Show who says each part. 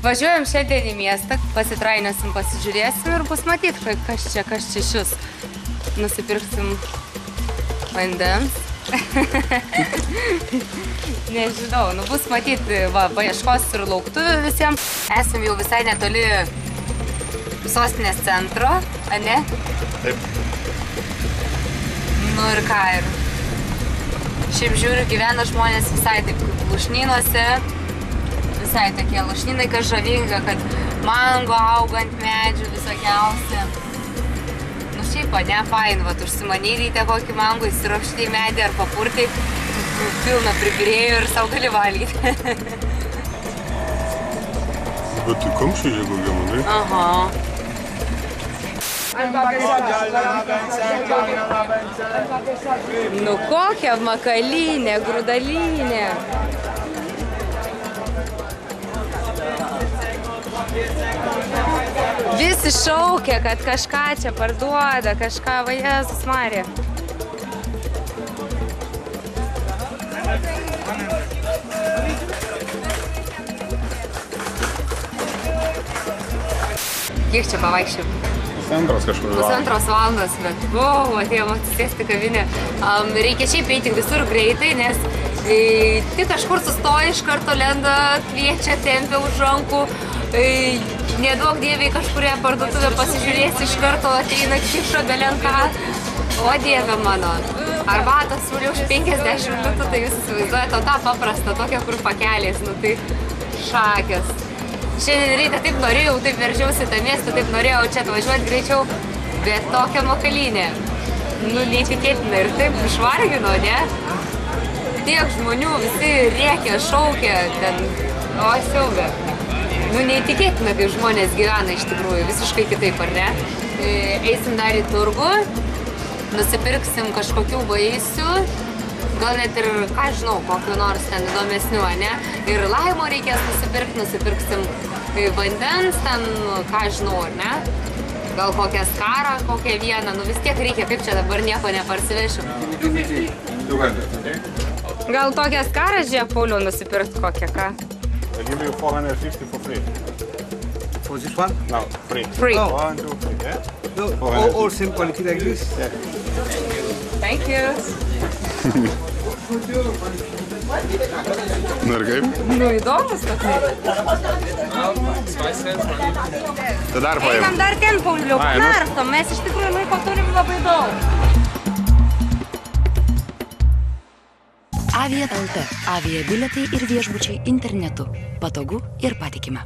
Speaker 1: Važiuojam šiandien į miestą, pasitrainėsim, pasižiūrėsim ir bus matyti, kas čia šis. Nusipirksim vandens. Nežinau, bus matyti, paieškos ir lauktuvių visiems. Esam jau visai netoli sostinės centro, ane?
Speaker 2: Taip.
Speaker 1: Nu ir ką ir. Šiaip žiūriu, gyvena žmonės visai taip lūšnynuose. Visai tokie lūšnynai, kas žavinga, kad mango auga ant medžių visokiausia. Nu šiaip, ne, fain, vat užsimanei ryte kokį mango, įsiropšti į medį ar papurtai, pilna pribirėjų ir sau gali valgyti.
Speaker 2: Bet tai kamščiai, jeigu gemanai.
Speaker 1: Aha. Nu kokia makalynė, grūdalynė. Visi šaukia, kad kažką čia parduoda, kažką, va Jėzus Marija. Kiek čia pavaikščiau? Pusantros valandos, bet atėjom atsisėsti kavinę. Reikia šiaip eiti visur greitai, nes tik kažkur sustoja, iš karto lenda, kviečia, tempia už rankų. Neduok dievai kažkuria parduotuvė pasižiūrėsi, iš karto ateina kiša belenką. O dieve mano, arbatą siūlė už 50 litų, tai jūs įsivaizduojate, o tą paprastą, tokią kur pakeliais, nu tai šakės. Šiandien ryte taip norėjau, taip veržiausi tą miestą, taip norėjau čia atvažiuoti greičiau, bet tokia makalynė. Nu, neįtikėtina ir taip išvargino, ne? Tiek žmonių, visi rėkia, šaukia, ten, o siaubė. Nu, neįtikėtina, kaip žmonės gyvena iš tikrųjų, visiškai kitaip, ar ne? Eisim dar į turgų, nusipirksim kažkokių vaisių, gal net ir, ką žinau, kokiu nors ten įdomesnių, ne? Ir laimo reikės nusipirksim vandens, ten, ką žinau, ar ne? Gal kokią skarą, kokią vieną, nu vis tiek reikia, kaip čia dabar nieko neparsivešiu. Gal tokią skarą, žiūrėk, Pauliau, nusipirkt kokią, ką?
Speaker 2: I give you 450 for free.
Speaker 3: For this one?
Speaker 2: No, free.
Speaker 1: Free.
Speaker 2: 1, 2, 3, yeah?
Speaker 3: No, all same quality like this?
Speaker 2: Yeah.
Speaker 1: Thank you.
Speaker 2: Nu ir kaip?
Speaker 1: Nu, įdomus toksai.
Speaker 2: Tai dar paėm.
Speaker 1: Einam dar ten, Pauliau, panarstom, mes iš tikrųjų laiko turim labai daug.
Speaker 4: Avia.lt. Avia bilietai ir viešbučiai internetu. Patogu ir patikima.